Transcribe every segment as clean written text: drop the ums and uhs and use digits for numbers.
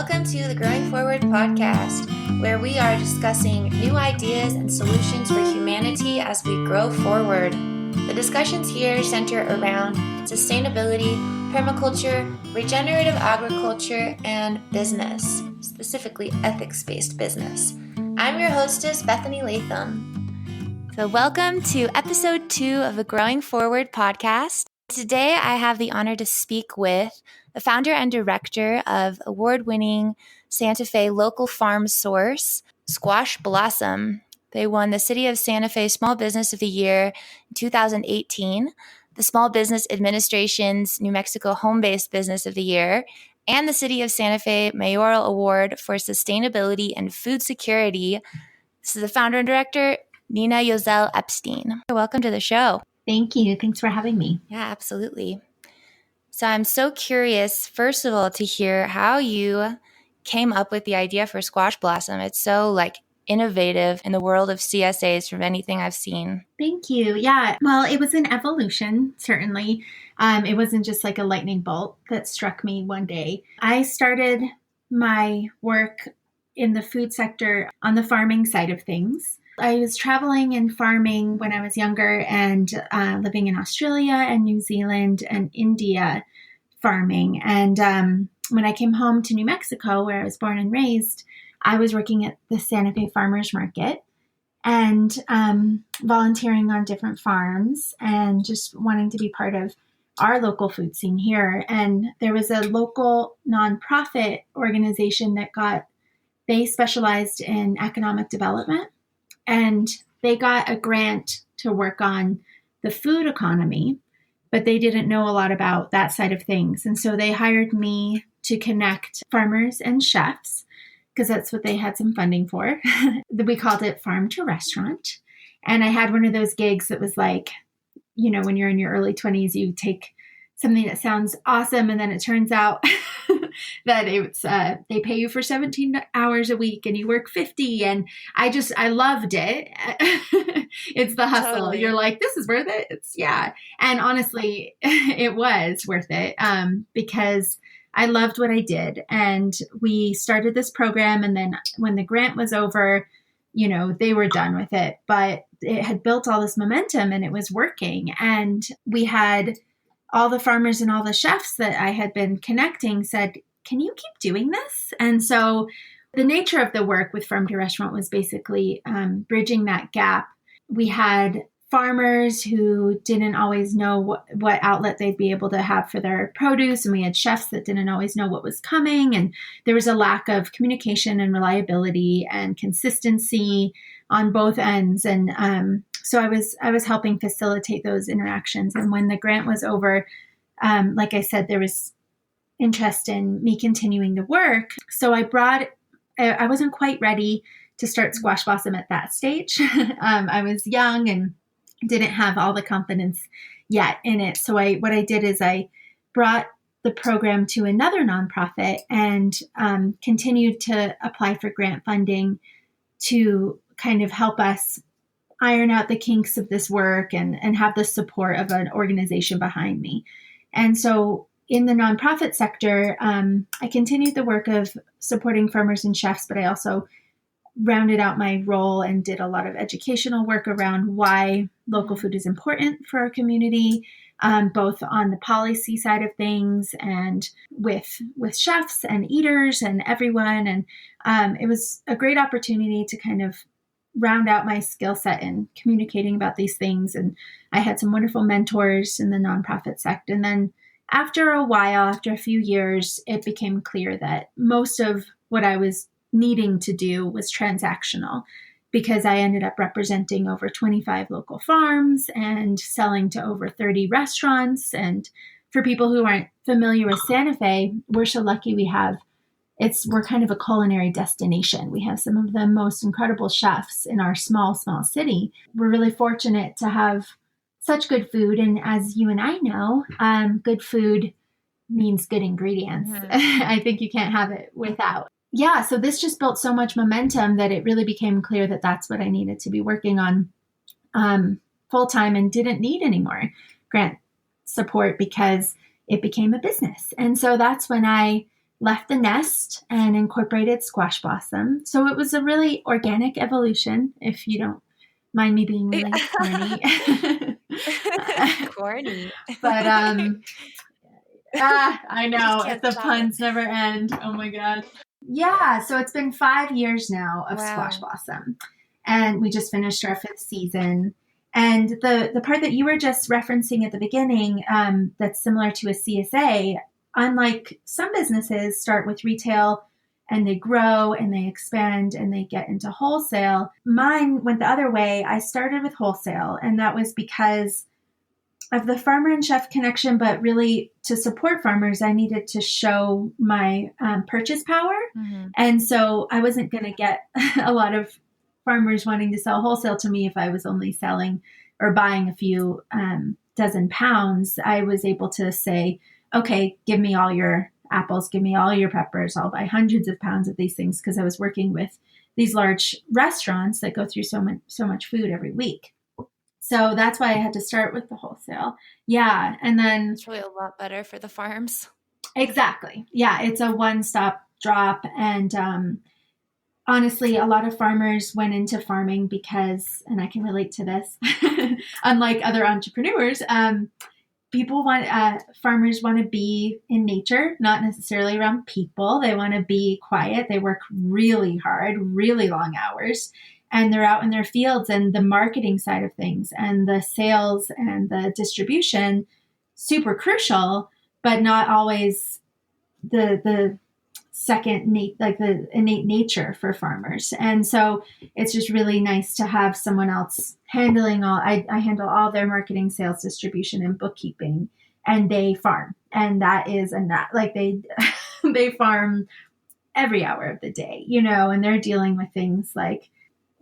Welcome to the Growing Forward podcast, where we are discussing new ideas and solutions for humanity as we grow forward. The discussions here center around sustainability, permaculture, regenerative agriculture, and business, specifically ethics-based business. I'm your hostess, Bethany Latham. So welcome to episode 2 of the Growing Forward podcast. Today, I have the honor to speak with the founder and director of award-winning Santa Fe local farm source, Squash Blossom. They won the City of Santa Fe Small Business of the Year in 2018, the Small Business Administration's New Mexico Home-Based Business of the Year, and the City of Santa Fe Mayoral Award for Sustainability and Food Security. This is the founder and director, Nina Yozell-Epstein. Welcome to the show. Thank you. Thanks for having me. Yeah, absolutely. So I'm so curious, first of all, to hear how you came up with the idea for Squash Blossom. It's so innovative in the world of CSAs from anything I've seen. Thank you. Yeah. Well, it was an evolution, certainly. It wasn't just like a lightning bolt that struck me one day. I started my work in the food sector on the farming side of things. I was traveling and farming when I was younger and living in Australia and New Zealand and India farming. And when I came home to New Mexico, where I was born and raised, I was working at the Santa Fe Farmers Market and volunteering on different farms and just wanting to be part of our local food scene here. And there was a local nonprofit organization they specialized in economic development. And they got a grant to work on the food economy, but they didn't know a lot about that side of things. And so they hired me to connect farmers and chefs, because that's what they had some funding for. We called it Farm to Restaurant. And I had one of those gigs that was like, when you're in your early 20s, you take something that sounds awesome, and then it turns out that it's they pay you for 17 hours a week and you work 50, and I loved it. It's the hustle. Totally. You're like, this is worth it. And honestly, it was worth it because I loved what I did. And we started this program, and then when the grant was over, they were done with it, but it had built all this momentum and it was working. And we had all the farmers and all the chefs that I had been connecting said, can you keep doing this? And so the nature of the work with Farm to Restaurant was basically bridging that gap. We had farmers who didn't always know what outlet they'd be able to have for their produce. And we had chefs that didn't always know what was coming. And there was a lack of communication and reliability and consistency on both ends. And so I was helping facilitate those interactions. And when the grant was over, like I said, there was interest in me continuing the work. So I wasn't quite ready to start Squash Blossom at that stage. I was young and didn't have all the confidence yet in it. So what I did is I brought the program to another nonprofit and continued to apply for grant funding to kind of help us iron out the kinks of this work and have the support of an organization behind me. And so in the nonprofit sector, I continued the work of supporting farmers and chefs, but I also rounded out my role and did a lot of educational work around why local food is important for our community, both on the policy side of things and with chefs and eaters and everyone. And it was a great opportunity to kind of round out my skill set in communicating about these things. And I had some wonderful mentors in the nonprofit sector. And then after a few years, it became clear that most of what I was needing to do was transactional, because I ended up representing over 25 local farms and selling to over 30 restaurants. And for people who aren't familiar with Santa Fe, we're so lucky we're kind of a culinary destination. We have some of the most incredible chefs in our small city. We're really fortunate to have such good food. And as you and I know, good food means good ingredients. Mm-hmm. I think you can't have it without. Yeah, so this just built so much momentum that it really became clear that that's what I needed to be working on full time, and didn't need any more grant support because it became a business. And so that's when I left the nest and incorporated squash blossom. So it was a really organic evolution, if you don't mind me being really corny. Corny. But I know, Can't the stop puns never end. Oh my God. Yeah, so it's been 5 years now of Squash Wow. Blossom, and we just finished our 5th season. And the part that you were just referencing at the beginning, that's similar to a CSA, unlike some businesses start with retail and they grow and they expand and they get into wholesale. Mine went the other way. I started with wholesale, and that was because of the farmer and chef connection, but really to support farmers, I needed to show my purchase power. Mm-hmm. And so I wasn't going to get a lot of farmers wanting to sell wholesale to me if I was only selling or buying a few dozen pounds. I was able to say, okay, give me all your apples, give me all your peppers. I'll buy hundreds of pounds of these things, because I was working with these large restaurants that go through so much food every week. So that's why I had to start with the wholesale. Yeah. And then It's really a lot better for the farms. exactly. Yeah. It's a one-stop drop. And honestly, a lot of farmers went into farming because, and I can relate to this, unlike other entrepreneurs, farmers want to be in nature, not necessarily around people. They want to be quiet. They work really hard, really long hours, and they're out in their fields, and the marketing side of things and the sales and the distribution, super crucial, but not always the the innate nature for farmers. And so it's just really nice to have someone else handling I handle all their marketing, sales, distribution, and bookkeeping, and they farm. And that is they farm every hour of the day, and they're dealing with things like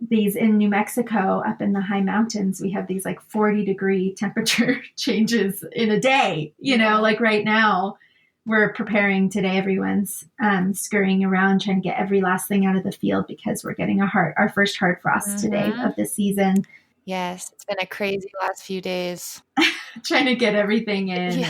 these in New Mexico, up in the high mountains. We have these like 40-degree temperature changes in a day, like right now. We're preparing today. Everyone's scurrying around trying to get every last thing out of the field because we're getting our first hard frost today of the season. Yes, it's been a crazy last few days. Trying to get everything in.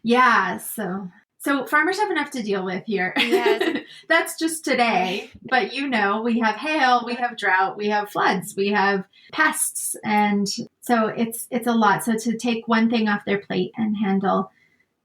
Yeah. So farmers have enough to deal with here. Yes. That's just today. But we have hail, we have drought, we have floods, we have pests. And so it's a lot. So to take one thing off their plate and handle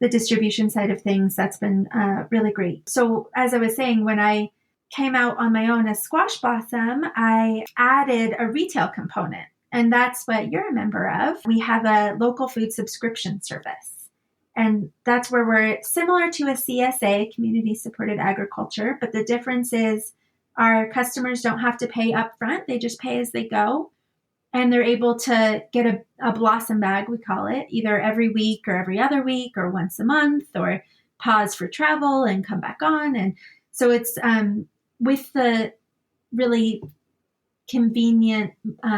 the distribution side of things, that's been really great. So as I was saying, when I came out on my own as Squash Blossom, I added a retail component. And that's what you're a member of. We have a local food subscription service. And that's where we're similar to a CSA, Community Supported Agriculture. But the difference is our customers don't have to pay up front. They just pay as they go. And they're able to get a blossom bag, we call it, either every week or every other week or once a month, or pause for travel and come back on. And so it's with the really convenient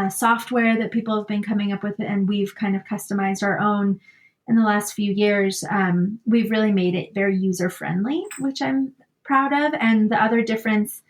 software that people have been coming up with, and we've kind of customized our own in the last few years. We've really made it very user-friendly, which I'm proud of. And the other difference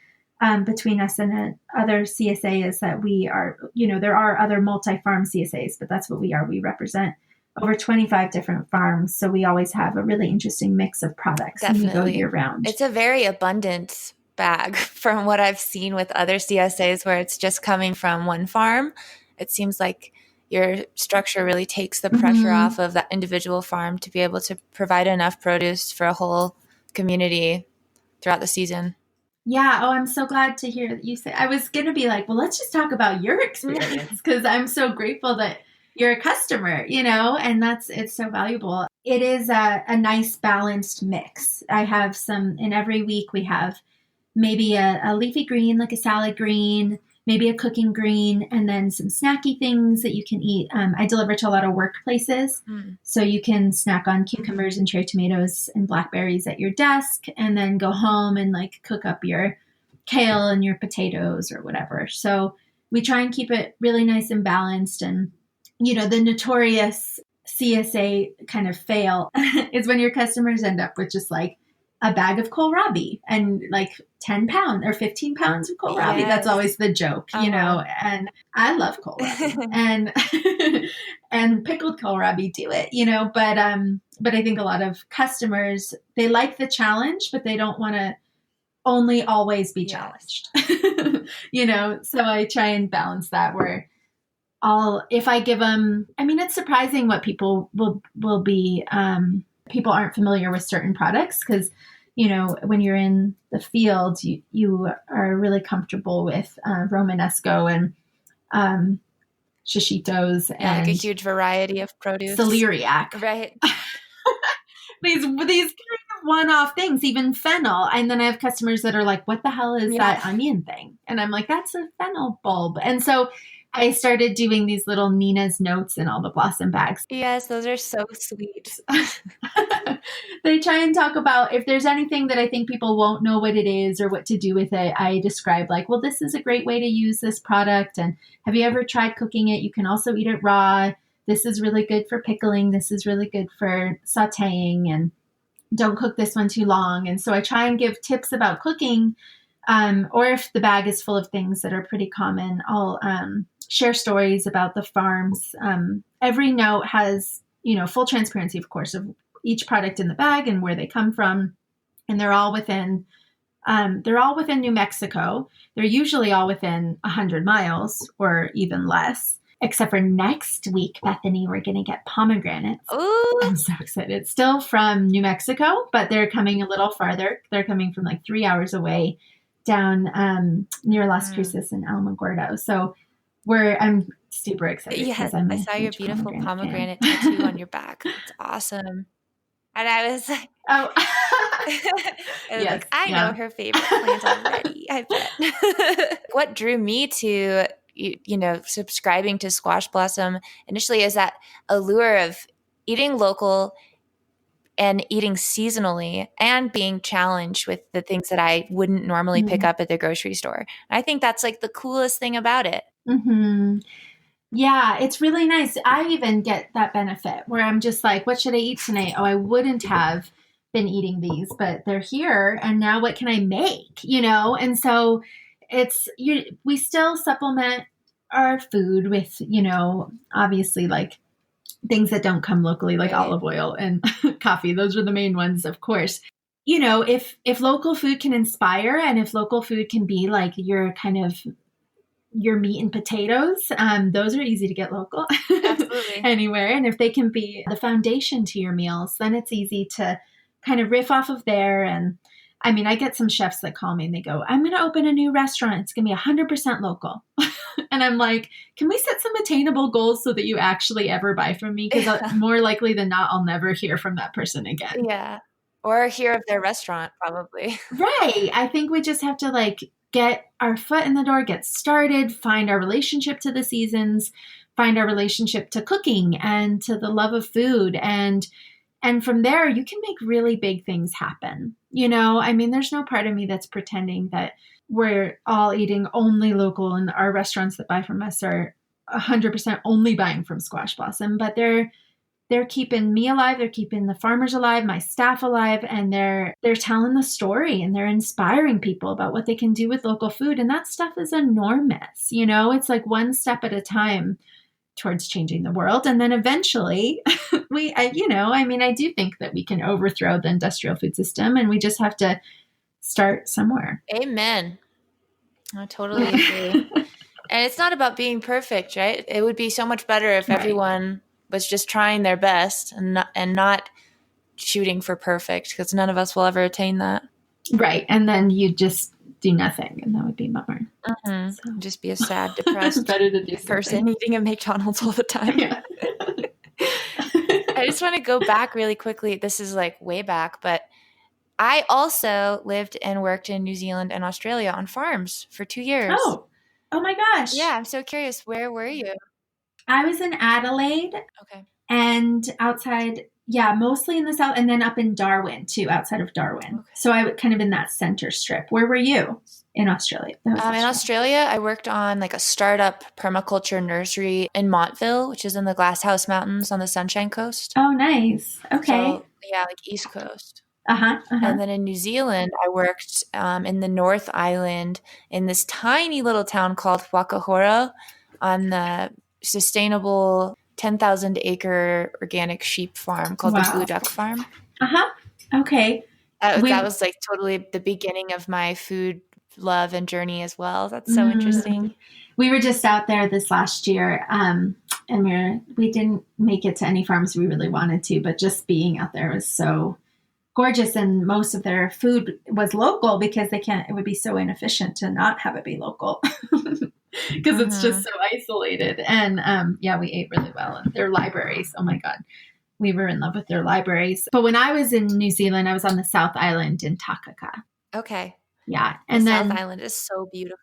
between us and other CSA is that we are, there are other multi-farm CSAs, but that's what we are. We represent over 25 different farms. So we always have a really interesting mix of products. Definitely. And we go year round. It's a very abundant bag from what I've seen with other CSAs where it's just coming from one farm. It seems like your structure really takes the pressure off of that individual farm to be able to provide enough produce for a whole community throughout the season. Yeah. Oh, I'm so glad to hear that you say. I was going to be like, well, let's just talk about your experience, because I'm so grateful that you're a customer, and it's so valuable. It is a nice balanced mix. I have in every week we have maybe a leafy green, like a salad green, maybe a cooking green, and then some snacky things that you can eat. I deliver to a lot of workplaces, so you can snack on cucumbers and cherry tomatoes and blackberries at your desk, and then go home and cook up your kale and your potatoes or whatever. So we try and keep it really nice and balanced. And, the notorious CSA kind of fail is when your customers end up with just a bag of kohlrabi and like 10 pounds or 15 pounds of kohlrabi. Yes. That's always the joke, you know, and I love kohlrabi and, and pickled kohlrabi do it, you know, but I think a lot of customers, they like the challenge, but they don't want to only always be challenged, you know? So I try and balance that where if I give them, I mean, it's surprising what people will be, people aren't familiar with certain products because, you know, when you're in the field, you are really comfortable with Romanesco and shishitos and like a huge variety of produce. Celeriac. Right. these kind of one-off things, even fennel. And then I have customers that are like, what the hell is that onion thing? And I'm like, that's a fennel bulb. And so I started doing these little Nina's notes in all the Blossom bags. Yes, those are so sweet. They try and talk about if there's anything that I think people won't know what it is or what to do with it. I describe like, well, this is a great way to use this product. And have you ever tried cooking it? You can also eat it raw. This is really good for pickling. This is really good for sauteing. And don't cook this one too long. And so I try and give tips about cooking. Or if the bag is full of things that are pretty common, I'll share stories about the farms. Every note has, you know, full transparency, of course, of each product in the bag and where they come from. And they're all within New Mexico. They're usually all within 100 miles or even less. Except for next week, Bethany, we're going to get pomegranates. Ooh. I'm so excited. It's still from New Mexico, but they're coming a little farther. They're coming from like 3 hours away down near Las Cruces and Alamogordo. So I'm super excited. Yes, I saw your beautiful pomegranate tattoo on your back. It's awesome. And I was like, I know her favorite plant already. I bet. What drew me to you know, subscribing to Squash Blossom initially is that allure of eating local and eating seasonally and being challenged with the things that I wouldn't normally pick up at the grocery store. I think that's like the coolest thing about it. Mm-hmm. Yeah, it's really nice. I even get that benefit where I'm just like, what should I eat tonight? Oh, I wouldn't have been eating these, but they're here. And now what can I make? You know? And so we still supplement our food with, you know, obviously like things that don't come locally, like olive oil and coffee. Those are the main ones, of course. You know, if local food can inspire and if local food can be like your meat and potatoes, those are easy to get local. Absolutely. Anywhere. And if they can be the foundation to your meals, then it's easy to kind of riff off of there. And I mean, I get some chefs that call me and they go, I'm going to open a new restaurant. It's going to be 100% local. And I'm like, can we set some attainable goals so that you actually ever buy from me? Because more likely than not, I'll never hear from that person again. Yeah. Or hear of their restaurant, probably. Right. I think we just have to like get our foot in the door, get started, find our relationship to the seasons, find our relationship to cooking and to the love of food. And from there, you can make really big things happen. You know, I mean, there's no part of me that's pretending that we're all eating only local and our restaurants that buy from us are 100% only buying from Squash Blossom, but they're keeping me alive. They're keeping the farmers alive, my staff alive, and they're telling the story and they're inspiring people about what they can do with local food. And that stuff is enormous. You know, it's like one step at a time towards changing the world. And then eventually I do think that we can overthrow the industrial food system and we just have to start somewhere. Amen. I totally agree. And it's not about being perfect, right? It would be so much better if everyone was just trying their best and not shooting for perfect, because none of us will ever attain that. Right. And then you just do nothing and that would be a bummer. Mm-hmm. So. Just be a sad, depressed person eating at McDonald's all the time. Yeah. I just want to go back really quickly. This is like way back, but I also lived and worked in New Zealand and Australia on farms for 2 years. Oh my gosh. Yeah. I'm so curious. Where were you? I was in Adelaide. Okay. And outside, mostly in the south, and then up in Darwin too, outside of Darwin. Okay. So I was kind of in that center strip. Where were you in Australia? In Australia, I worked on like a startup permaculture nursery in Montville, which is in the Glasshouse Mountains on the Sunshine Coast. Oh, nice. Okay. So, yeah, like East Coast. Uh-huh. Uh-huh. And then in New Zealand, I worked in the North Island in this tiny little town called Whakahora on the sustainable 10,000 acre organic sheep farm called the Blue Wow. Duck Farm. Uh-huh. Okay. That We was like totally the beginning of my food love and journey as well. That's so mm, interesting. we were just out there this last year, and we didn't make it to any farms we really wanted to, but just being out there was so gorgeous, and most of their food was local because it would be so inefficient to not have it be local because it's just Hmm. so isolated. And yeah, we ate really well. And their libraries, oh my God, we were in love with their libraries. But when I was in New Zealand, I was on the South Island in Takaka. Okay. Yeah. The And South then Island is so beautiful.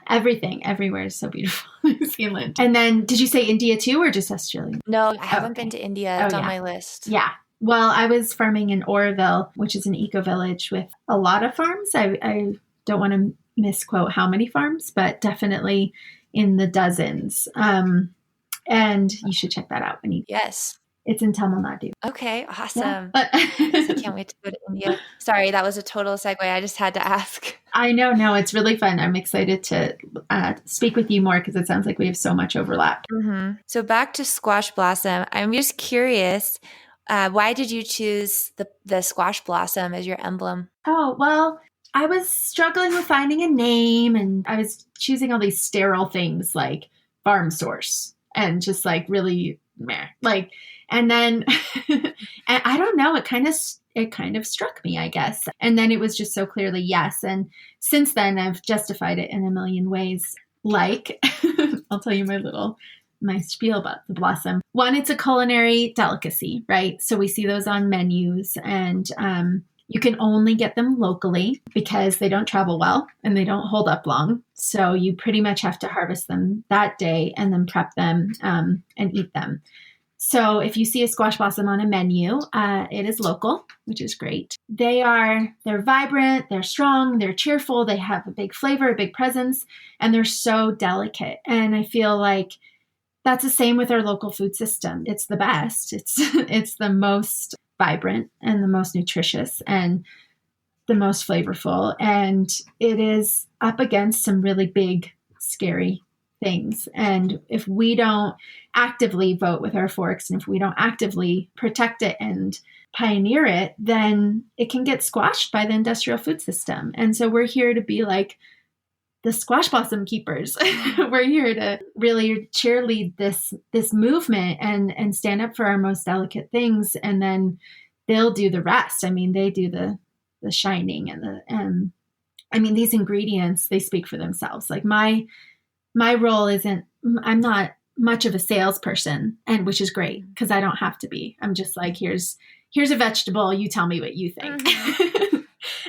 everything, everywhere is so beautiful in New Zealand. And then did you say India too, or just Australia? No, I Oh, haven't been okay. to India. Oh, It's on yeah. my list. Yeah. Well, I was farming in Oroville, which is an eco village with a lot of farms. I don't want to misquote how many farms, but definitely in the dozens. And you should check that out. Yes. It's in Tamil Nadu. Okay, Yeah. awesome. But Yes, I can't wait to go to India. Sorry, that was a total segue. I just had to ask. I know, no, it's really fun. I'm excited to speak with you more because it sounds like we have so much overlap. So back to squash blossom. I'm just curious, why did you choose the squash blossom as your emblem? Oh, well, I was struggling with finding a name, and I was choosing all these sterile things like farm source and just like really meh. Like, and then and I don't know, it kind of struck me, I guess. And then it was just so clearly yes. And since then I've justified it in a million ways. Like I'll tell you my spiel about the blossom. One, it's a culinary delicacy, right? So we see those on menus, and you can only get them locally because they don't travel well and they don't hold up long. So you pretty much have to harvest them that day and then prep them and eat them. So if you see a squash blossom on a menu, it is local, which is great. They're vibrant, they're strong, they're cheerful, they have a big flavor, a big presence, and they're so delicate. And I feel like that's the same with our local food system. It's the best. It's the most vibrant and the most nutritious and the most flavorful. And it is up against some really big, scary things. And if we don't actively vote with our forks, and if we don't actively protect it and pioneer it, then it can get squashed by the industrial food system. And so we're here to be like the squash blossom keepers. We're here to really cheerlead this movement and stand up for our most delicate things, and then they'll do the rest. I mean, they do the shining and I mean, these ingredients, they speak for themselves. Like my role isn't, I'm not much of a salesperson, and which is great because I don't have to be. I'm just like, here's a vegetable, you tell me what you think. Mm-hmm.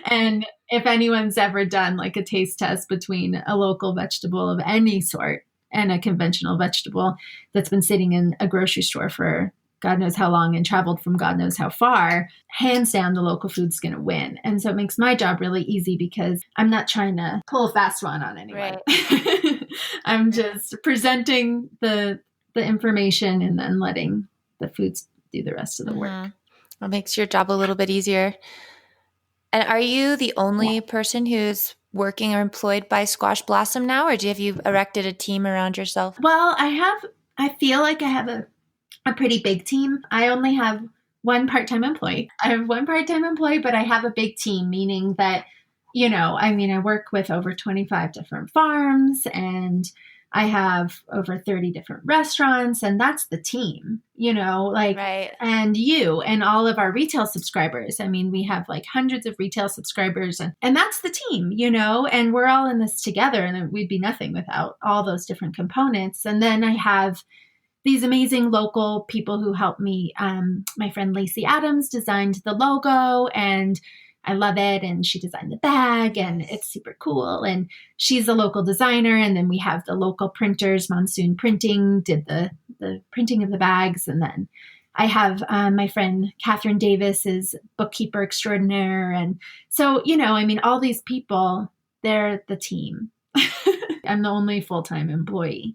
And if anyone's ever done like a taste test between a local vegetable of any sort and a conventional vegetable that's been sitting in a grocery store for God knows how long and traveled from God knows how far, hands down, the local food's going to win. And so it makes my job really easy because I'm not trying to pull a fast one on anyone. Right. I'm just presenting the information and then letting the foods do the rest of the work. It makes your job a little bit easier. And are you the only person who's working or employed by Squash Blossom now, or have you erected a team around yourself? Well, I feel like I have a pretty big team. I only have one part-time employee. I have one part-time employee, but I have a big team, meaning that, I work with over 25 different farms, and I have over 30 different restaurants, and that's the team, right. And you and all of our retail subscribers. I mean, we have like hundreds of retail subscribers, and that's the team, and we're all in this together, and we'd be nothing without all those different components. And then I have these amazing local people who help me. My friend Lacey Adams designed the logo, and I love it. And she designed the bag, and it's super cool. And she's a local designer. And then we have the local printers, Monsoon Printing, did the printing of the bags. And then I have my friend Catherine Davis is bookkeeper extraordinaire. And so, all these people, they're the team. I'm the only full-time employee,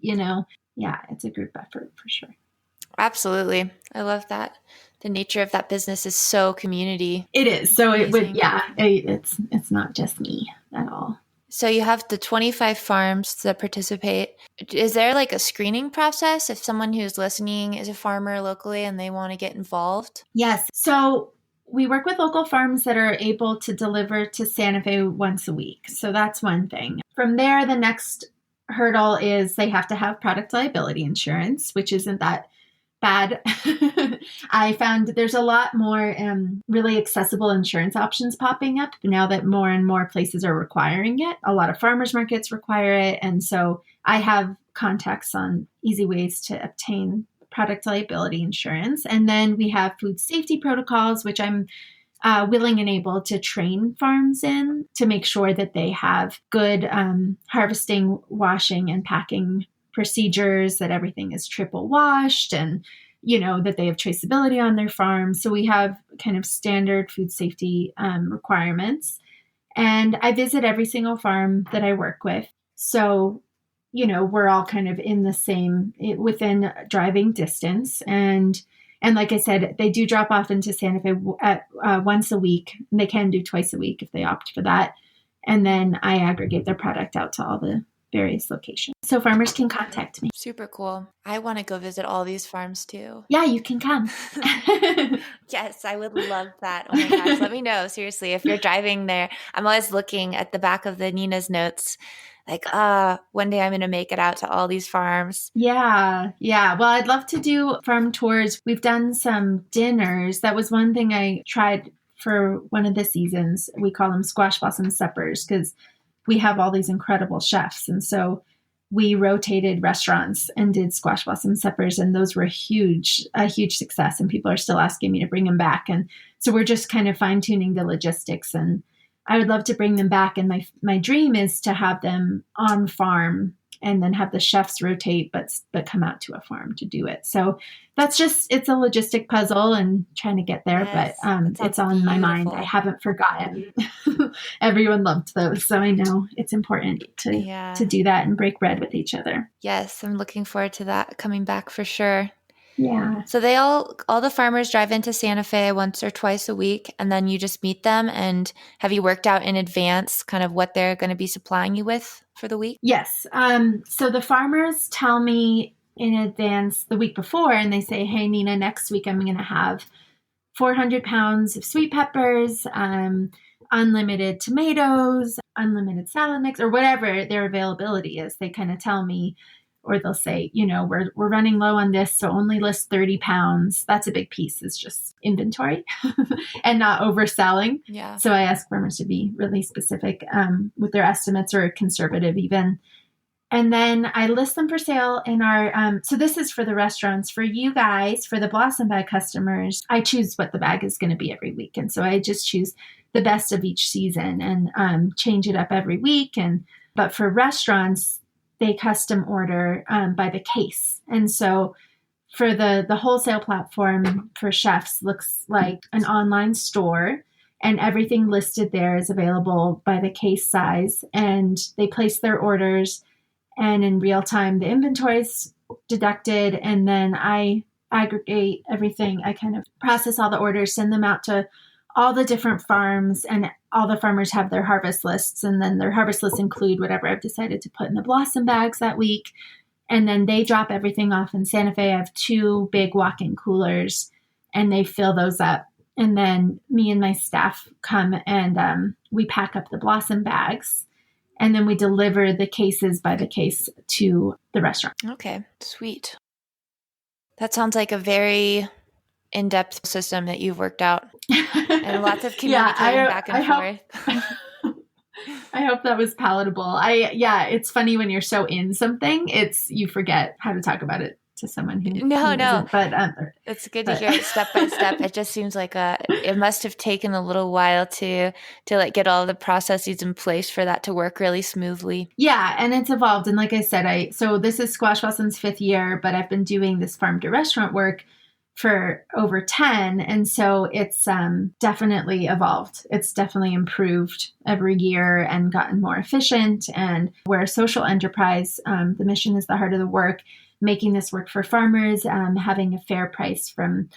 Yeah, it's a group effort for sure. Absolutely. I love that. The nature of that business is so community. It is. So it would, Amazing. yeah, it's not just me at all. So you have the 25 farms that participate. Is there like a screening process if someone who's listening is a farmer locally and they want to get involved? Yes. So we work with local farms that are able to deliver to Santa Fe once a week. So that's one thing. From there, the next hurdle is they have to have product liability insurance, which isn't that bad. I found there's a lot more really accessible insurance options popping up now that more and more places are requiring it. A lot of farmers markets require it. And so I have contacts on easy ways to obtain product liability insurance. And then we have food safety protocols, which I'm willing and able to train farms in to make sure that they have good harvesting, washing, and packing procedures, that everything is triple washed, and that they have traceability on their farm. So we have kind of standard food safety requirements. And I visit every single farm that I work with. So, we're all kind of in the same, within driving distance. And like I said, they do drop off into Santa Fe at, once a week. And they can do twice a week if they opt for that. And then I aggregate their product out to all the various locations. So farmers can contact me. Super cool. I want to go visit all these farms too. Yeah, you can come. Yes, I would love that. Oh my gosh, let me know. Seriously, if you're driving there, I'm always looking at the back of the Nina's notes. Like, one day I'm going to make it out to all these farms. Yeah. Well, I'd love to do farm tours. We've done some dinners. That was one thing I tried for one of the seasons. We call them squash blossom suppers because we have all these incredible chefs. And so we rotated restaurants and did squash blossom suppers. And those were a huge success. And people are still asking me to bring them back. And so we're just kind of fine tuning the logistics, and I would love to bring them back. And my dream is to have them on farm and then have the chefs rotate, but come out to a farm to do it. So that's it's a logistic puzzle and trying to get there, yes, but it's on my mind. I haven't forgotten. Everyone loved those. So I know it's important to do that and break bread with each other. Yes. I'm looking forward to that coming back for sure. Yeah. So all the farmers drive into Santa Fe once or twice a week, and then you just meet them. And have you worked out in advance kind of what they're going to be supplying you with for the week? Yes. So the farmers tell me in advance the week before, and they say, hey, Nina, next week I'm going to have 400 pounds of sweet peppers, unlimited tomatoes, unlimited salad mix, or whatever their availability is. They kind of tell me, or they'll say, we're running low on this, so only list 30 pounds. That's a big piece, is just inventory and not overselling. Yeah. So I ask farmers to be really specific with their estimates, or conservative even. And then I list them for sale in our, so this is for the restaurants. For you guys, for the Blossom Bag customers, I choose what the bag is going to be every week. And so I just choose the best of each season and change it up every week. But for restaurants, they custom order by the case. And so for the wholesale platform for chefs looks like an online store, and everything listed there is available by the case size, and they place their orders, and in real time the inventory is deducted, and then I aggregate everything. I kind of process all the orders, send them out to all the different farms, and all the farmers have their harvest lists, and then their harvest lists include whatever I've decided to put in the blossom bags that week. And then they drop everything off in Santa Fe. I have 2 big walk-in coolers, and they fill those up. And then me and my staff come and we pack up the blossom bags, and then we deliver the cases by the case to the restaurant. Okay, sweet. That sounds like a very in-depth system that you've worked out, and lots of communicating back and forth. I hope that was palatable. It's funny when you're so in something, you forget how to talk about it to someone who no. Isn't, but it's good to hear it step by step. It just seems like it must have taken a little while to like get all the processes in place for that to work really smoothly. Yeah, and it's evolved. And like I said, so this is Squash Blossom's 5th year, but I've been doing this farm to restaurant work for over 10. And so it's definitely evolved. It's definitely improved every year and gotten more efficient. And we're a social enterprise. The mission is the heart of the work. making this work for farmers, having a fair price from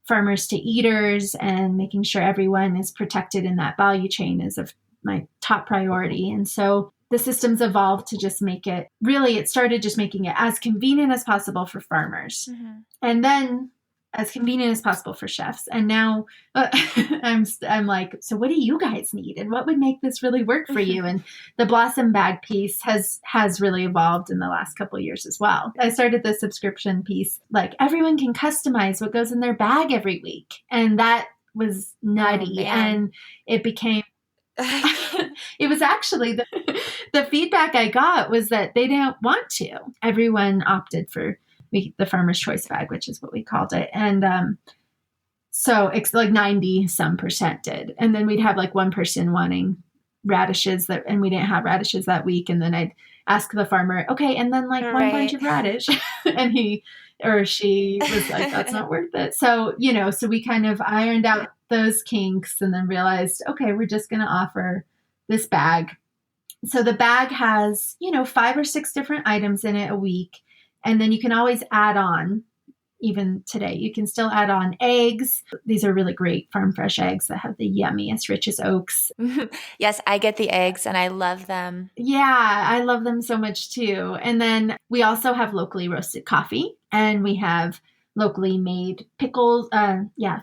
farmers to eaters, and making sure everyone is protected in that value chain is of my top priority. And so the systems evolved to just make it really, it started just making it as convenient as possible for farmers. Mm-hmm. And then as convenient as possible for chefs. And now I'm like, so what do you guys need? And what would make this really work for you? And the Blossom Bag piece has really evolved in the last couple of years as well. I started the subscription piece, like everyone can customize what goes in their bag every week. And that was nutty. And it became, it was actually the feedback I got was that they didn't want to. Everyone opted for the Farmer's Choice bag, which is what we called it. And so it's like 90% did. And then we'd have like one person wanting radishes and we didn't have radishes that week. And then I'd ask the farmer, okay, and then like one bunch of radish. And he or she was like, that's not worth it. So, so we kind of ironed out those kinks and then realized, okay, we're just going to offer this bag. So the bag has, 5 or 6 different items in it a week. And then you can always add on, even today, you can still add on eggs. These are really great farm fresh eggs that have the yummiest, richest oaks. Yes, I get the eggs and I love them. Yeah, I love them so much too. And then we also have locally roasted coffee, and we have locally made pickles,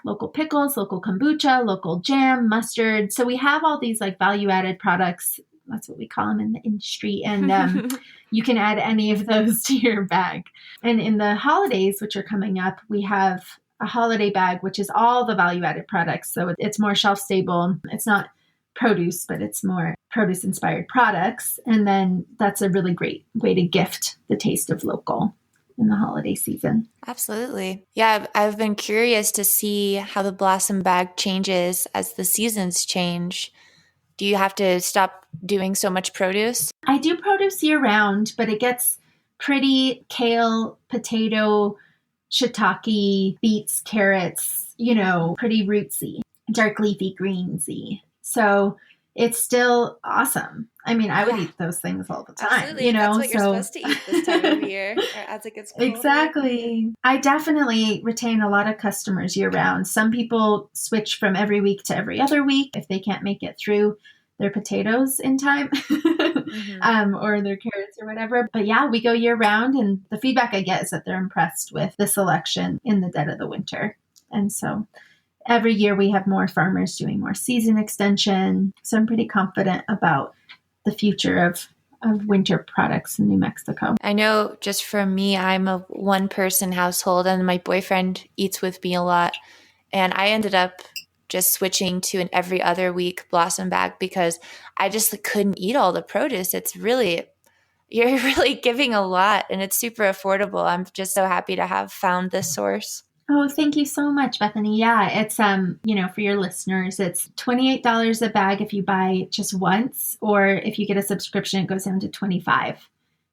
local pickles, local kombucha, local jam, mustard. So we have all these like value-added products. That's what we call them in the industry. And you can add any of those to your bag. And in the holidays, which are coming up, we have a holiday bag, which is all the value-added products. So it's more shelf-stable. It's not produce, but it's more produce-inspired products. And then that's a really great way to gift the taste of local in the holiday season. Absolutely. Yeah, I've been curious to see how the Blossom Bag changes as the seasons change. Do you have to stop doing so much produce? I do produce year round, but it gets pretty kale, potato, shiitake, beets, carrots, pretty rootsy, dark leafy greensy. So it's still awesome. I mean, I would eat those things all the time. Absolutely. That's what you're supposed to eat this time of year as it gets colder. Exactly. I definitely retain a lot of customers year round. Some people switch from every week to every other week if they can't make it through their potatoes in time or their carrots or whatever. But yeah, we go year round, and the feedback I get is that they're impressed with the selection in the dead of the winter. And so every year we have more farmers doing more season extension. So I'm pretty confident about the future of winter products in New Mexico. I know just for me, I'm a one-person household and my boyfriend eats with me a lot. And I ended up just switching to an every other week Blossom Bag because I just couldn't eat all the produce. You're really giving a lot and it's super affordable. I'm just so happy to have found this source. Oh, thank you so much, Bethany. Yeah, it's, for your listeners, it's $28 a bag if you buy just once, or if you get a subscription, it goes down to $25.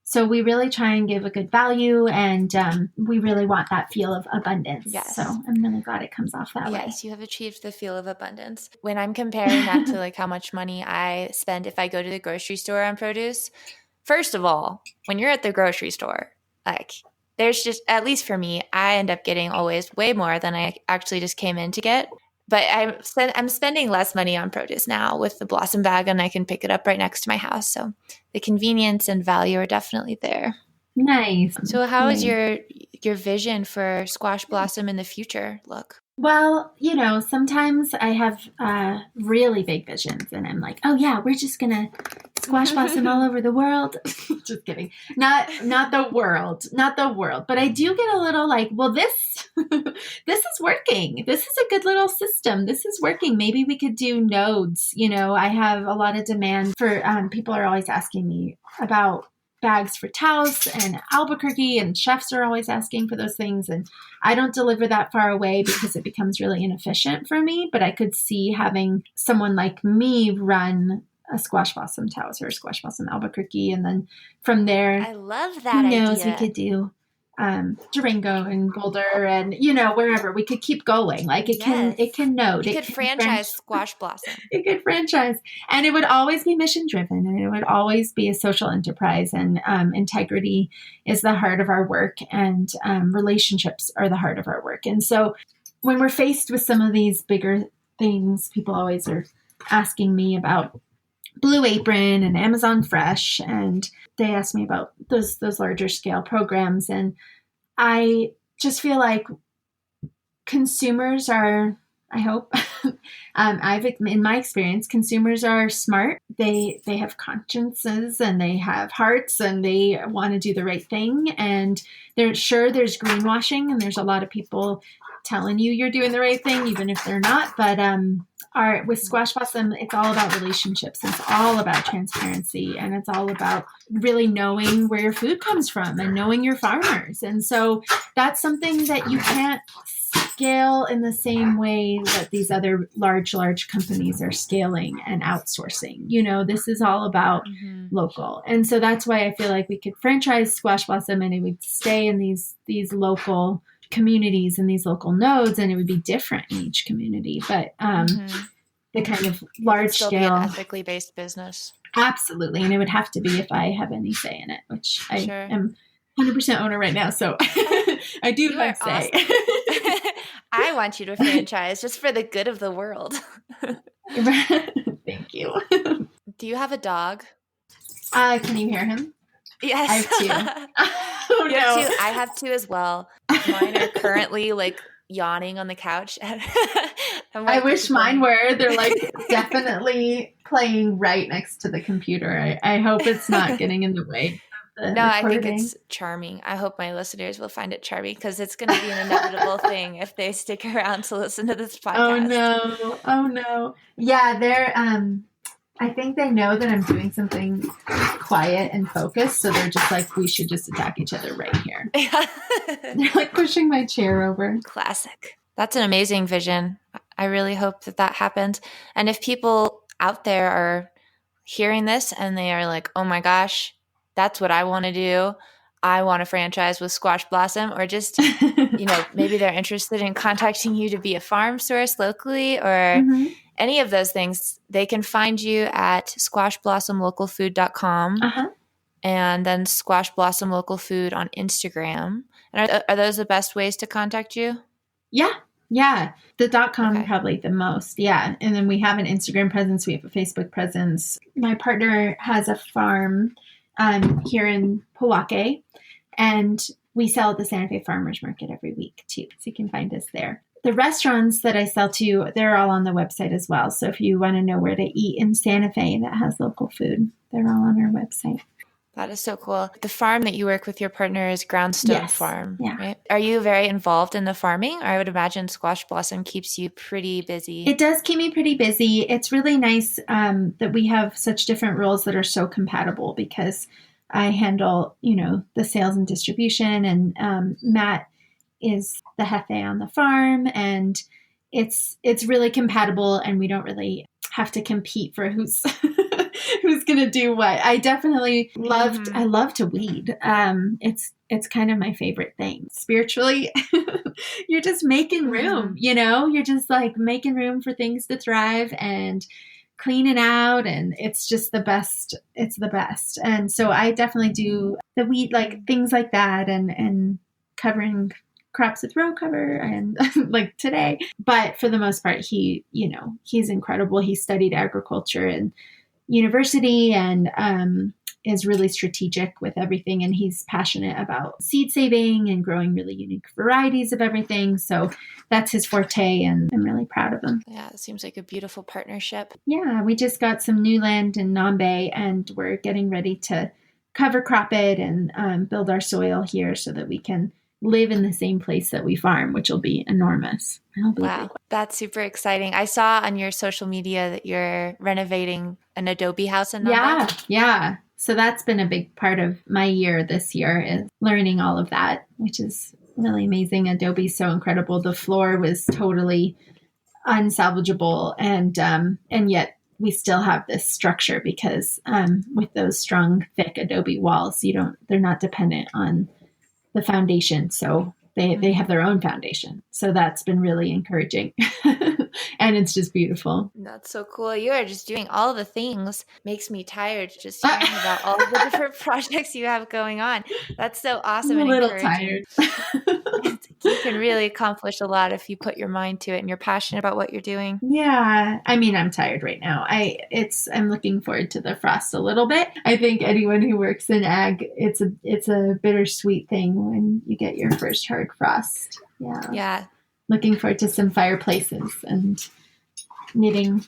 So we really try and give a good value, and we really want that feel of abundance. Yes. So I'm really glad it comes off that way. Yes, you have achieved the feel of abundance. When I'm comparing that to like how much money I spend if I go to the grocery store on produce, first of all, when you're at the grocery store, like there's just, at least for me, I end up getting always way more than I actually just came in to get. But I'm spending less money on produce now with the Blossom Bag, and I can pick it up right next to my house. So the convenience and value are definitely there. Nice. So how is your vision for Squash Blossom in the future look? Well, sometimes I have really big visions, and I'm like, oh yeah, we're just going to squash blossom all over the world. Just kidding. Not the world, but I do get a little like, well, this is working. This is a good little system. This is working. Maybe we could do nodes. I have a lot of demand for, people are always asking me about bags for Taos and Albuquerque, and chefs are always asking for those things. And I don't deliver that far away because it becomes really inefficient for me, but I could see having someone like me run a Squash Blossom Taos or a Squash Blossom Albuquerque. And then from there, I love that who knows, idea. we could do Durango and Boulder and, wherever. We could keep going. Like it can note. You could franchise Squash Blossom. It could franchise. And it would always be mission driven, and it would always be a social enterprise. And integrity is the heart of our work, and relationships are the heart of our work. And so when we're faced with some of these bigger things, people always are asking me about Blue Apron and Amazon Fresh, and they asked me about those larger scale programs. And I just feel like consumers are, I hope, in my experience, consumers are smart. They have consciences and they have hearts and they want to do the right thing. And there's greenwashing, and there's a lot of people telling you you're doing the right thing, even if they're not. But with Squash Blossom, it's all about relationships. It's all about transparency, and it's all about really knowing where your food comes from and knowing your farmers. And so that's something that you can't scale in the same way that these other large companies are scaling and outsourcing. This is all about local. And so that's why I feel like we could franchise Squash Blossom, and it would stay in these local communities and these local nodes, and it would be different in each community. But the kind of large still scale, be an ethically based business. Absolutely. And it would have to be if I have any say in it, which I am 100% owner right now. So I do have say. Awesome. I want you to franchise just for the good of the world. Thank you. Do you have a dog? Can you hear him? Yes. I have two. Oh, you have two? I have two as well. Mine are currently yawning on the couch. I wish mine were. They're definitely playing right next to the computer. I hope it's not getting in the way. No, I think it's charming. I hope my listeners will find it charming, because it's going to be an inevitable thing if they stick around to listen to this podcast. Oh no. Yeah, they're I think they know that I'm doing something quiet and focused, so they're just we should just attack each other right here. They're pushing my chair over. Classic. That's an amazing vision. I really hope that happens. And if people out there are hearing this and they are like, oh my gosh, that's what I want to do. I want to franchise with Squash Blossom, or just, maybe they're interested in contacting you to be a farm source locally, or any of those things, they can find you at squashblossomlocalfood.com and then Squash Blossom Local Food on Instagram. And are those the best ways to contact you? Yeah. The .com probably the most. Yeah. And then we have an Instagram presence. We have a Facebook presence. My partner has a farm here in Powake, and we sell at the Santa Fe Farmers Market every week too. So you can find us there. The restaurants that I sell to, they're all on the website as well. So if you want to know where to eat in Santa Fe that has local food, they're all on our website. That is so cool. The farm that you work with your partner is Groundstone Farm, right? Are you very involved in the farming? I would imagine Squash Blossom keeps you pretty busy. It does keep me pretty busy. It's really nice that we have such different roles that are so compatible, because I handle, the sales and distribution, and Matt is the jefe on the farm, and it's really compatible, and we don't really have to compete for who's who's going to do what. I definitely I love to weed. It's kind of my favorite thing. Spiritually, you're just making room, you're just making room for things to thrive and cleaning out, and it's just the best. It's the best. And so I definitely do the weed, things like that, and covering crops with row cover, and today. But for the most part, he's incredible. He studied agriculture in university, and is really strategic with everything. And he's passionate about seed saving and growing really unique varieties of everything. So that's his forte, and I'm really proud of him. Yeah, it seems like a beautiful partnership. Yeah, we just got some new land in Nambe, and we're getting ready to cover crop it and build our soil here so that we can live in the same place that we farm, which will be enormous. Wow, that's super exciting. I saw on your social media that you're renovating an Adobe house in Nambe. Yeah. So that's been a big part of my year this year, is learning all of that, which is really amazing. Adobe's so incredible. The floor was totally unsalvageable, and yet we still have this structure because with those strong, thick Adobe walls, they're not dependent on the foundation. So they have their own foundation. So that's been really encouraging. And it's just beautiful. That's so cool. You are just doing all the things. Makes me tired just hearing about all the different projects you have going on. That's so awesome I'm a and little encouraging. tired. You can really accomplish a lot if you put your mind to it and you're passionate about what you're doing. Yeah, I mean, I'm tired right now. I'm looking forward to the frost a little bit. I think anyone who works in ag, it's a bittersweet thing when you get your first hard frost. Yeah. Yeah. Looking forward to some fireplaces and knitting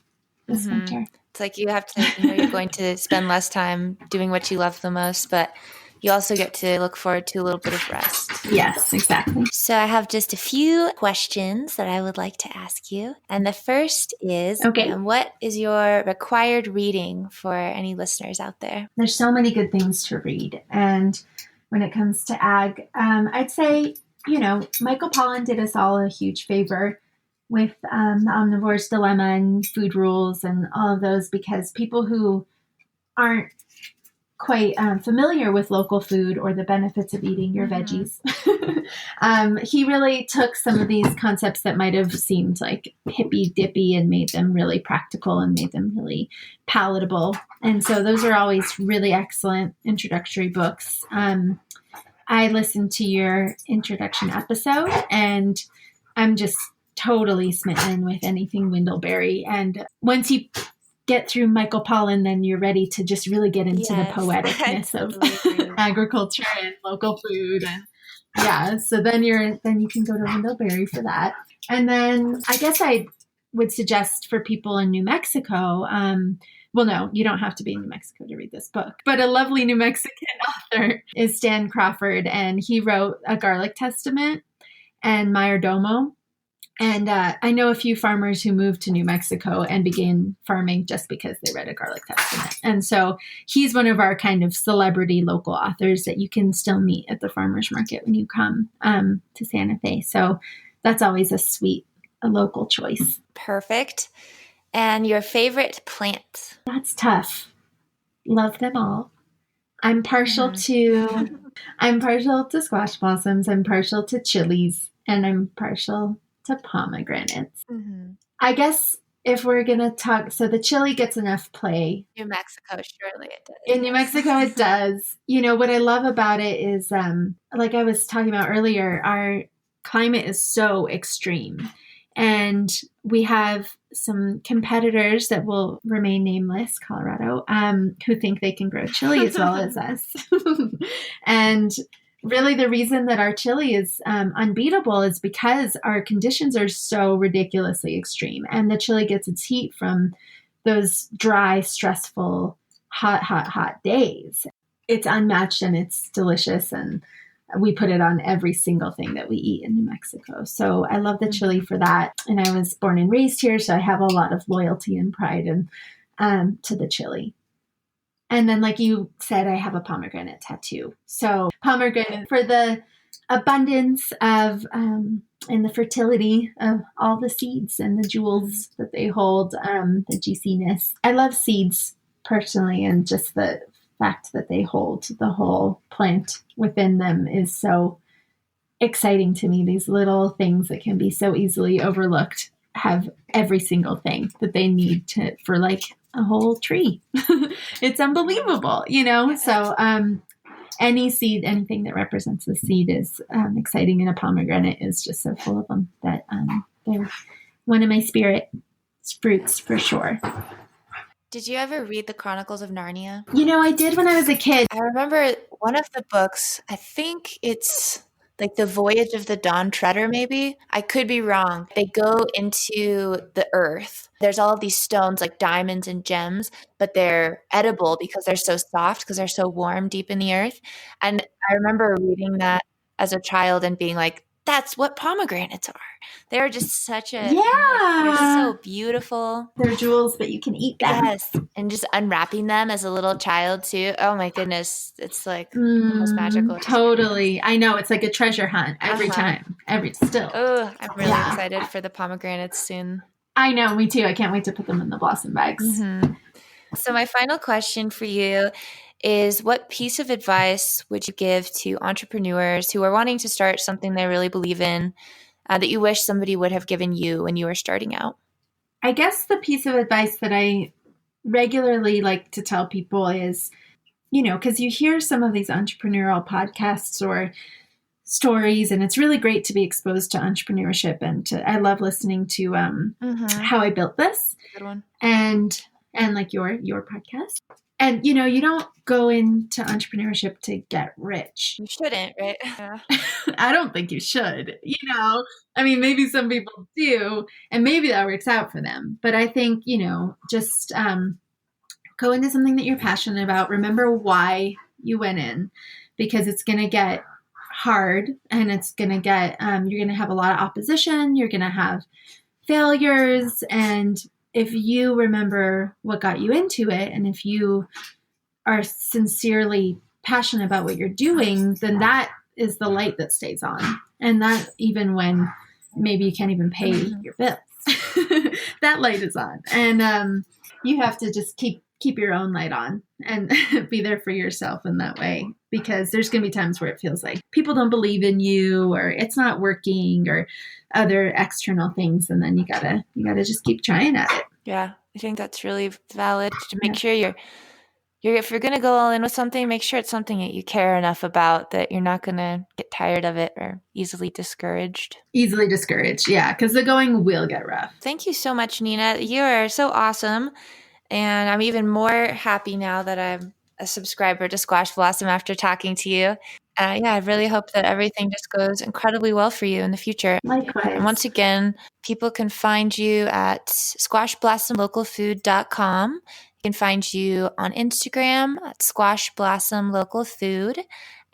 this winter. It's like you have to, you're going to spend less time doing what you love the most, but you also get to look forward to a little bit of rest. Yes, exactly. So I have just a few questions that I would like to ask you. And the first is, what is your required reading for any listeners out there? There's so many good things to read. And when it comes to ag, I'd say, Michael Pollan did us all a huge favor with the Omnivore's Dilemma and Food Rules and all of those, because people who aren't quite familiar with local food or the benefits of eating your veggies, he really took some of these concepts that might have seemed like hippy dippy and made them really practical and made them really palatable. And so those are always really excellent introductory books. I listened to your introduction episode and I'm just totally smitten with anything Windleberry. And once you get through Michael Pollan, then you're ready to just really get into the poeticness of agriculture and local food. And so then you can go to Windleberry for that. And then I guess I would suggest for people in New Mexico, well, no, you don't have to be in New Mexico to read this book, but a lovely New Mexican author is Stan Crawford, and he wrote A Garlic Testament and Mayordomo. And I know a few farmers who moved to New Mexico and began farming just because they read A Garlic Testament. And so he's one of our kind of celebrity local authors that you can still meet at the farmer's market when you come to Santa Fe. So that's always a local choice. Perfect. And your favorite plant? That's tough. Love them all. I'm partial to squash blossoms. I'm partial to chilies, and I'm partial to pomegranates. I guess if we're going to talk, so the chili gets enough play. New Mexico, surely it does. In New Mexico, it does. What I love about it is, like I was talking about earlier, our climate is so extreme. And we have some competitors that will remain nameless, Colorado, who think they can grow chili as well as us. And really the reason that our chili is unbeatable is because our conditions are so ridiculously extreme. And the chili gets its heat from those dry, stressful, hot days. It's unmatched and it's delicious. And we put it on every single thing that we eat in New Mexico. So I love the chili for that. And I was born and raised here, so I have a lot of loyalty and pride to the chili. And then, like you said, I have a pomegranate tattoo. So pomegranate for the abundance of and the fertility of all the seeds and the jewels that they hold, the juiciness. I love seeds personally, and just the fact that they hold the whole plant within them is so exciting to me. These little things that can be so easily overlooked have every single thing that they need for like a whole tree. It's unbelievable, So any seed, anything that represents the seed is exciting, and a pomegranate is just so full of them that they're one of my spirit fruits for sure. Did you ever read the Chronicles of Narnia? I did when I was a kid. I remember one of the books, I think it's like The Voyage of the Dawn Treader, maybe. I could be wrong. They go into the earth. There's all of these stones like diamonds and gems, but they're edible because they're so soft, because they're so warm deep in the earth. And I remember reading that as a child and being like, that's what pomegranates are. They're just such a, they're so beautiful. They're jewels, but you can eat them. Yes. And just unwrapping them as a little child too. Oh my goodness. It's like the most magical experience. Totally. I know. It's like a treasure hunt every time. Still. Oh, I'm really excited for the pomegranates soon. I know. Me too. I can't wait to put them in the blossom bags. So my final question for you is what piece of advice would you give to entrepreneurs who are wanting to start something they really believe in that you wish somebody would have given you when you were starting out? I guess the piece of advice that I regularly like to tell people is, because you hear some of these entrepreneurial podcasts or stories, and it's really great to be exposed to entrepreneurship. And I love listening to How I Built This. Good one. And like your podcast. And, you don't go into entrepreneurship to get rich. You shouldn't, right? Yeah. I don't think you should. I mean, maybe some people do, and maybe that works out for them. But I think, just go into something that you're passionate about. Remember why you went in, because it's going to get hard, and it's going to get, you're going to have a lot of opposition. You're going to have failures. And if you remember what got you into it, and if you are sincerely passionate about what you're doing, then that is the light that stays on. And that even when maybe you can't even pay your bills, that light is on. And you have to just keep your own light on and be there for yourself in that way, because there's going to be times where it feels like people don't believe in you, or it's not working, or other external things. And then you gotta just keep trying at it. Yeah, I think that's really valid to make sure you're if you're going to go all in with something, make sure it's something that you care enough about that you're not going to get tired of it or easily discouraged. Easily discouraged, yeah, because the going will get rough. Thank you so much, Nina. You are so awesome. And I'm even more happy now that I'm a subscriber to Squash Blossom after talking to you. I really hope that everything just goes incredibly well for you in the future. Likewise. And once again, people can find you at squashblossomlocalfood.com. You can find you on Instagram at Squash Blossom Local Food,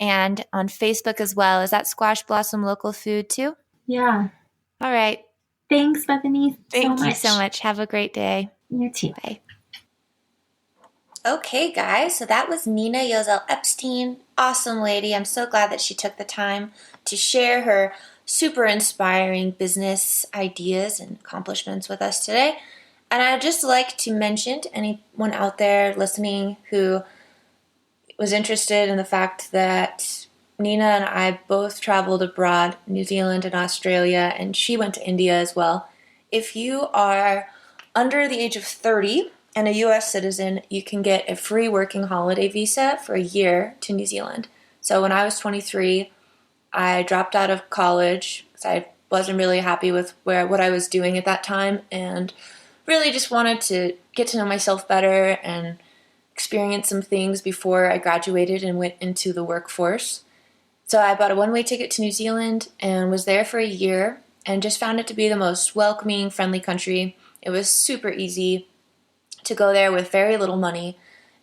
and on Facebook as well. Is that Squash Blossom Local Food too? Yeah. All right. Thanks, Bethany. Thank you so much. Have a great day. You too. Bye. Okay, guys, so that was Nina Yozell-Epstein. Awesome lady. I'm so glad that she took the time to share her super inspiring business ideas and accomplishments with us today. And I'd just like to mention to anyone out there listening who was interested in the fact that Nina and I both traveled abroad, New Zealand and Australia, and she went to India as well. If you are under the age of 30 and a U.S. citizen, you can get a free working holiday visa for a year to New Zealand. So when I was 23, I dropped out of college because I wasn't really happy with what I was doing at that time, and really just wanted to get to know myself better and experience some things before I graduated and went into the workforce. So I bought a one-way ticket to New Zealand and was there for a year and just found it to be the most welcoming, friendly country. It was super easy to go there with very little money,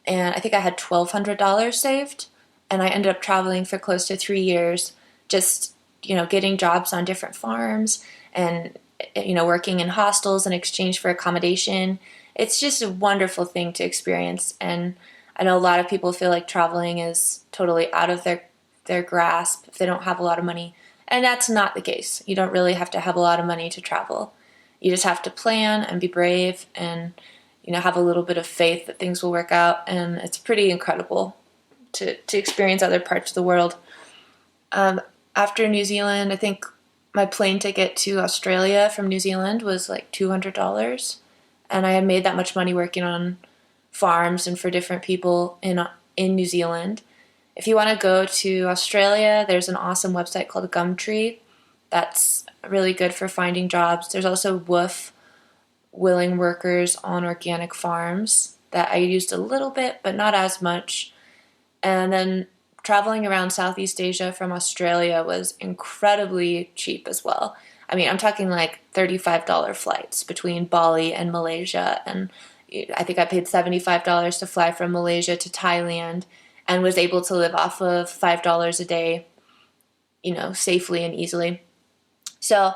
and I think I had $1,200 saved, and I ended up traveling for close to 3 years, just getting jobs on different farms and working in hostels in exchange for accommodation. It's just a wonderful thing to experience, and I know a lot of people feel like traveling is totally out of their grasp if they don't have a lot of money, and that's not the case. You don't really have to have a lot of money to travel. You just have to plan and be brave and have a little bit of faith that things will work out, and it's pretty incredible to experience other parts of the world. After New Zealand, I think my plane ticket to Australia from New Zealand was like $200, and I had made that much money working on farms and for different people in New Zealand. If you want to go to Australia, there's an awesome website called Gumtree that's really good for finding jobs. There's also Woof, willing workers on organic farms, that I used a little bit, but not as much. And then traveling around Southeast Asia from Australia was incredibly cheap as well. I mean, I'm talking like $35 flights between Bali and Malaysia. And I think I paid $75 to fly from Malaysia to Thailand and was able to live off of $5 a day, safely and easily. So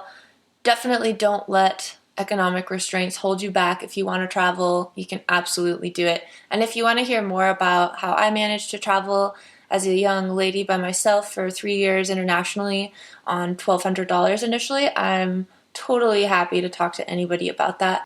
definitely don't let economic restraints hold you back. If you want to travel, you can absolutely do it. And if you want to hear more about how I managed to travel as a young lady by myself for 3 years internationally on $1,200 initially, I'm totally happy to talk to anybody about that.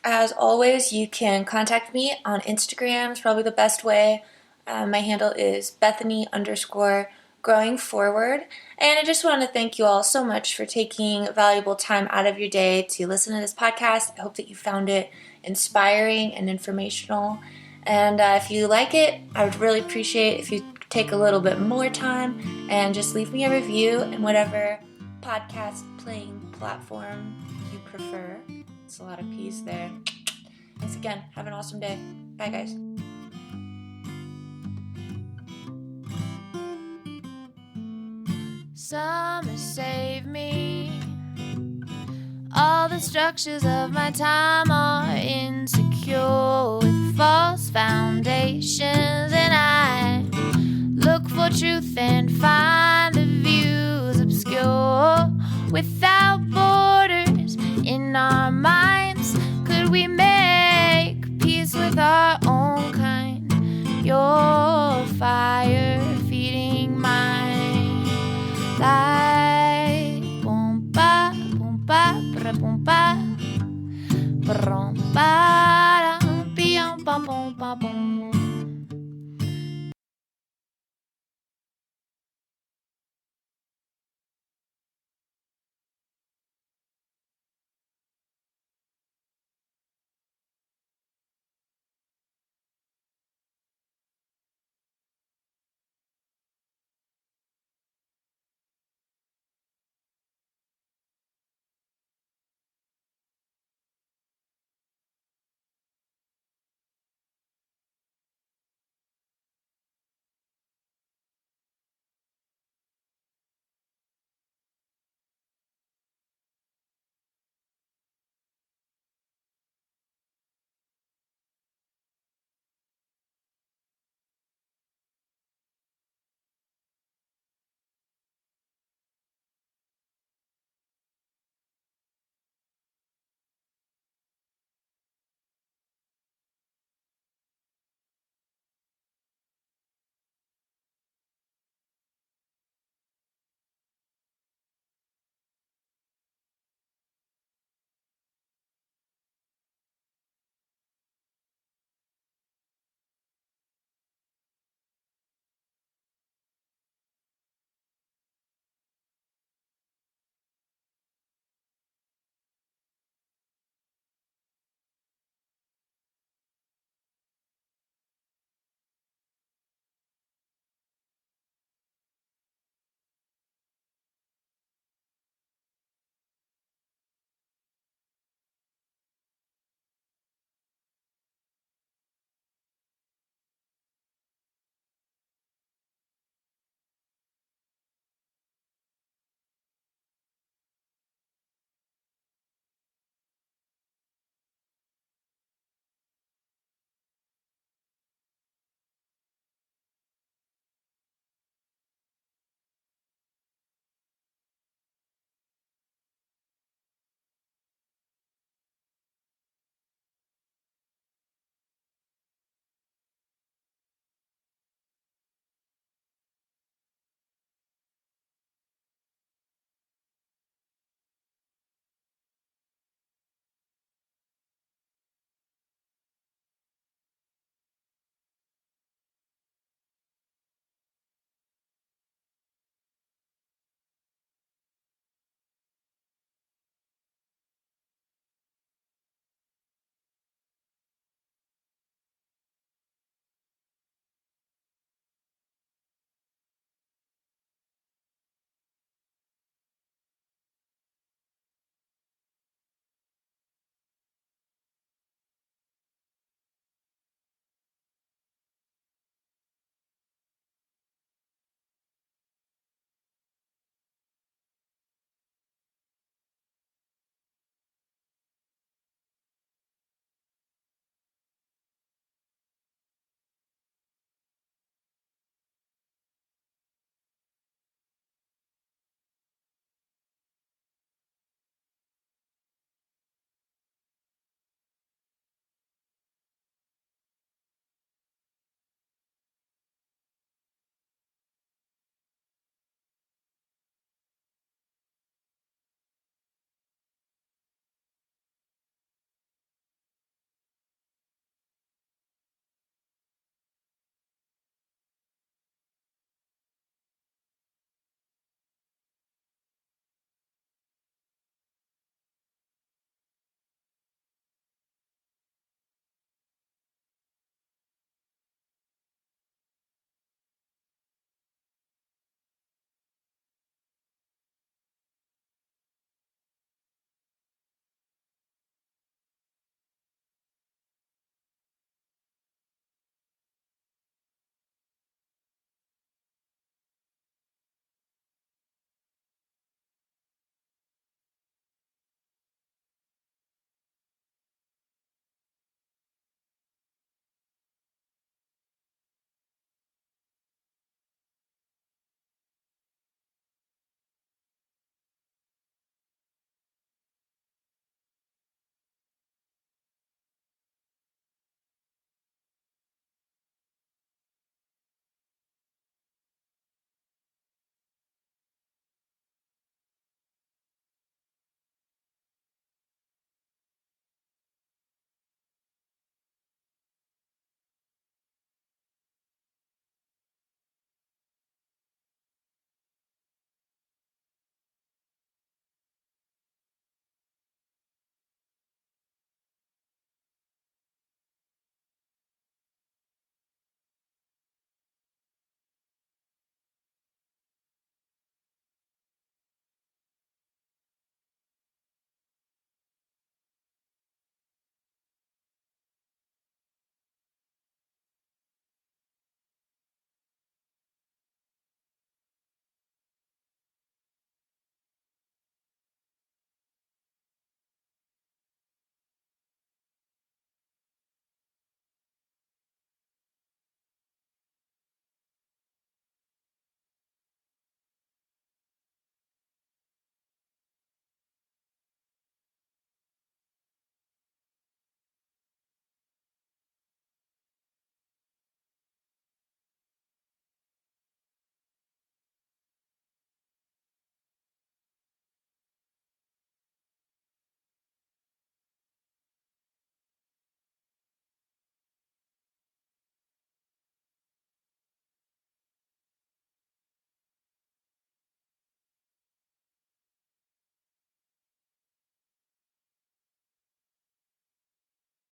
As always, you can contact me on Instagram. It's probably the best way. My handle is Bethany_growing forward. And I just want to thank you all so much for taking valuable time out of your day to listen to this podcast. I hope that you found it inspiring and informational. And if you like it, I would really appreciate if you take a little bit more time and just leave me a review in whatever podcast playing platform you prefer. It's a lot of peace there. Thanks again. Have an awesome day. Bye, guys. Summer save me. All the structures of my time are insecure with false foundations, and I look for truth and find the views obscure. Without borders in our minds, could we make peace with our own kind? Your fire feeding mine, like boom ba boom ba bra boom ba brum ba da bum ba boom ba boom